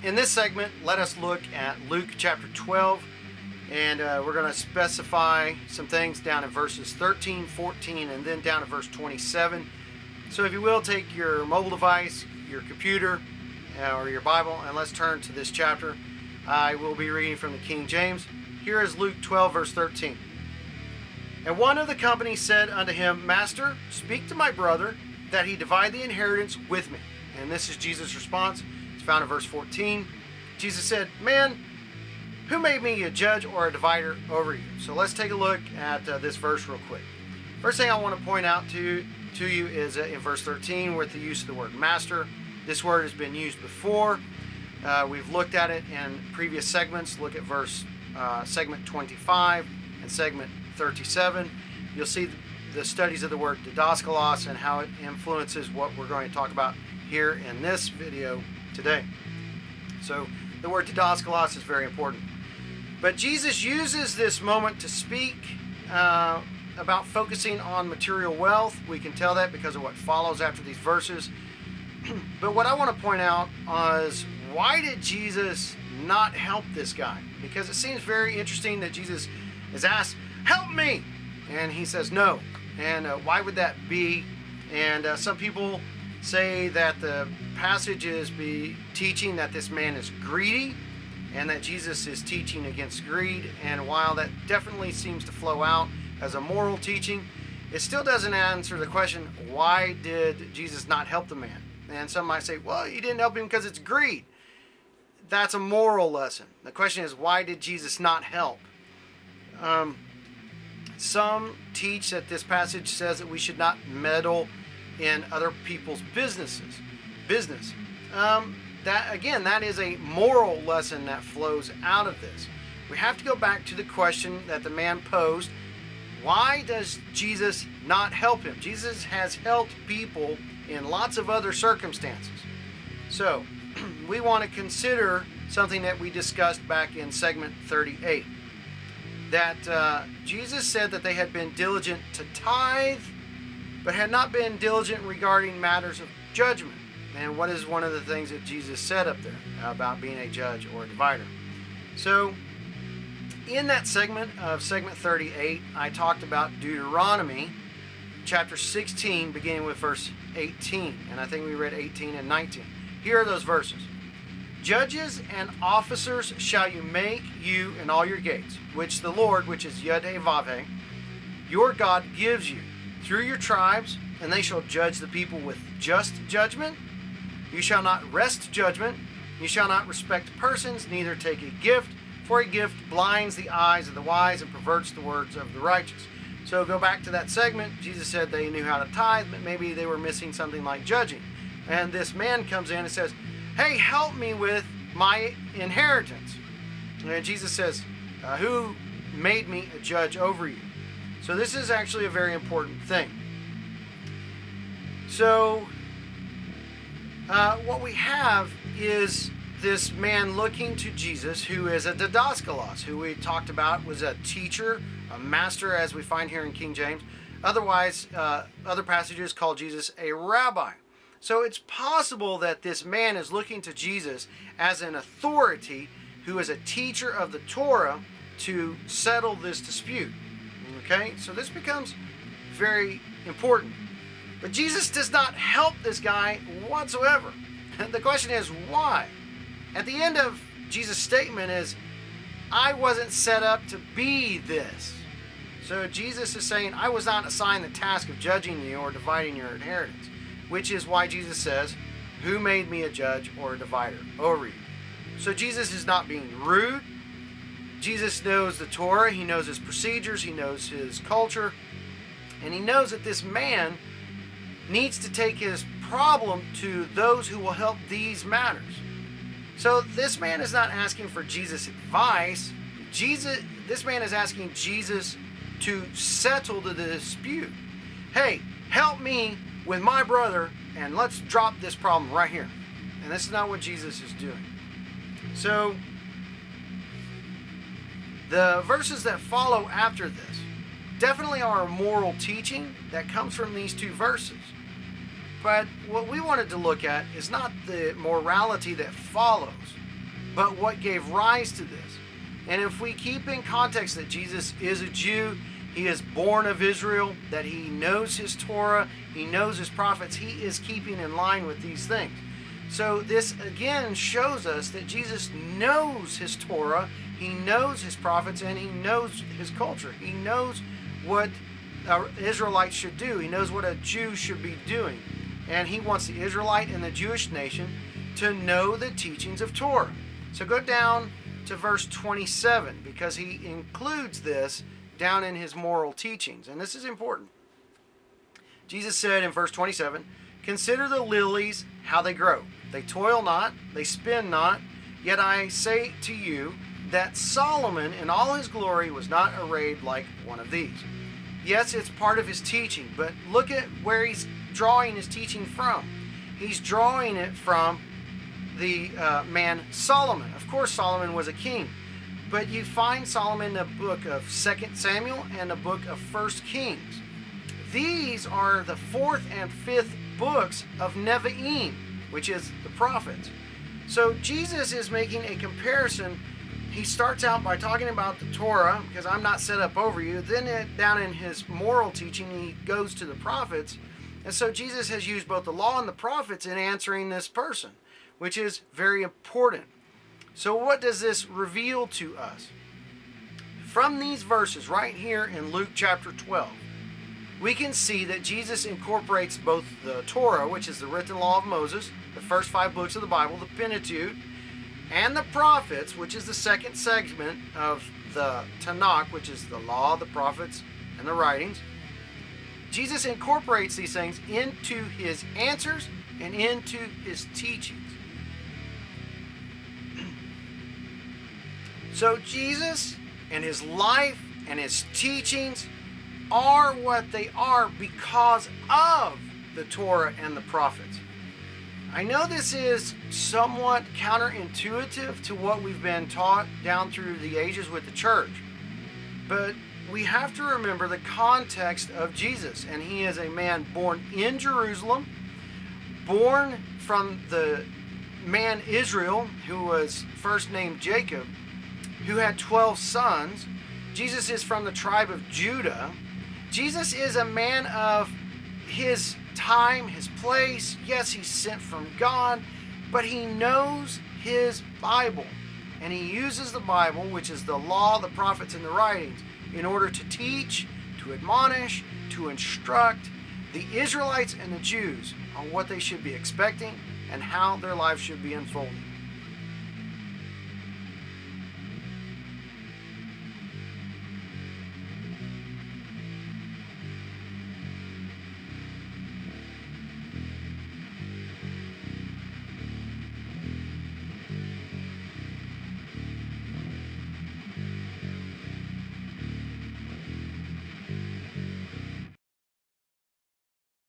In this segment, let us look at Luke chapter 12, and we're going to specify some things down in verses 13, 14, and then down to verse 27. So if you will, take your mobile device, your computer, or your Bible, and let's turn to this chapter. I will be reading from the King James. Here is Luke 12, verse 13. And one of the company said unto him, Master, speak to my brother, that he divide the inheritance with me. And this is Jesus' response. It's found in verse 14. Jesus said, Man, who made me a judge or a divider over you? So let's take a look at this verse real quick. First thing I want to point out to you is in verse 13 with the use of the word master. This word has been used before. We've looked at it in previous segments. Look at segment 25 and segment 37. You'll see the studies of the word didaskalos and how it influences what we're going to talk about here in this video today. So the word didaskalos is very important. But Jesus uses this moment to speak about focusing on material wealth. We can tell that because of what follows after these verses. But what I want to point out is, why did Jesus not help this guy? Because it seems very interesting that Jesus is asked, help me! And he says no. And why would that be? And some people say that the passage is teaching that this man is greedy and that Jesus is teaching against greed. And while that definitely seems to flow out as a moral teaching, it still doesn't answer the question, why did Jesus not help the man? And some might say, well, you didn't help him because it's greed. That's a moral lesson. The question is, why did Jesus not help? Some teach that this passage says that we should not meddle in other people's business. That is a moral lesson that flows out of this. We have to go back to the question that the man posed. Why does Jesus not help him? Jesus has helped people in lots of other circumstances. So, we want to consider something that we discussed back in segment 38. That Jesus said that they had been diligent to tithe, but had not been diligent regarding matters of judgment. And what is one of the things that Jesus said up there about being a judge or a divider? So, in that segment of segment 38, I talked about Deuteronomy chapter 16, beginning with verse 18. And I think we read 18 and 19. Here are those verses. Judges and officers shall you make you in all your gates, which the Lord, which is Yod-Heh-Vav-Heh, your God gives you, through your tribes, and they shall judge the people with just judgment. You shall not wrest judgment. You shall not respect persons, neither take a gift, for a gift blinds the eyes of the wise and perverts the words of the righteous. So go back to that segment. Jesus said they knew how to tithe, but maybe they were missing something like judging. And this man comes in and says, hey, help me with my inheritance. And Jesus says, who made me a judge over you? So this is actually a very important thing. So what we have is this man looking to Jesus, who is a didaskalos, who we talked about was a teacher, a master, as we find here in King James. Otherwise, other passages call Jesus a rabbi. So it's possible that this man is looking to Jesus as an authority who is a teacher of the Torah to settle this dispute. Okay, so this becomes very important. But Jesus does not help this guy whatsoever. The question is, why? At the end of Jesus' statement is, I wasn't set up to be this. So Jesus is saying, I was not assigned the task of judging you or dividing your inheritance. Which is why Jesus says, who made me a judge or a divider over you? So Jesus is not being rude. Jesus knows the Torah. He knows his procedures. He knows his culture. And he knows that this man needs to take his problem to those who will help these matters. So this man is not asking for Jesus' advice. This man is asking Jesus to settle the dispute. Hey, help me with my brother, and let's drop this problem right here. And this is not what Jesus is doing. So, the verses that follow after this definitely are a moral teaching that comes from these two verses. But what we wanted to look at is not the morality that follows, but what gave rise to this. And if we keep in context that Jesus is a Jew, he is born of Israel, that he knows his Torah, he knows his prophets, he is keeping in line with these things. So this again shows us that Jesus knows his Torah, he knows his prophets, and he knows his culture. He knows what Israelites should do. He knows what a Jew should be doing. And he wants the Israelite and the Jewish nation to know the teachings of Torah. So go down to verse 27, because he includes this down in his moral teachings. And this is important. Jesus said in verse 27, "Consider the lilies, how they grow. They toil not, they spin not. Yet I say to you that Solomon in all his glory was not arrayed like one of these." Yes, it's part of his teaching, but look at where he's drawing his teaching from. He's drawing it from the man Solomon. Of course, Solomon was a king, but you find Solomon in the book of 2 Samuel and the book of 1 Kings. These are the 4th and 5th books of Nevi'im, which is the prophets. So Jesus is making a comparison. He starts out by talking about the Torah, because I'm not set up over you. Then down in his moral teaching, he goes to the prophets. And so Jesus has used both the law and the prophets in answering this person, which is very important. So what does this reveal to us? From these verses right here in Luke chapter 12, we can see that Jesus incorporates both the Torah, which is the written law of Moses, the first 5 books of the Bible, the Pentateuch, and the prophets, which is the second segment of the Tanakh, which is the law, the prophets, and the writings. Jesus incorporates these things into his answers and into his teachings. So Jesus and his life and his teachings are what they are because of the Torah and the prophets. I know this is somewhat counterintuitive to what we've been taught down through the ages with the church, but we have to remember the context of Jesus. And he is a man born in Jerusalem, born from the man Israel, who was first named Jacob, who had 12 sons. Jesus is from the tribe of Judah. Jesus is a man of his time, his place. Yes, he's sent from God, but he knows his Bible. And he uses the Bible, which is the law, the prophets, and the writings, in order to teach, to admonish, to instruct the Israelites and the Jews on what they should be expecting and how their lives should be unfolding.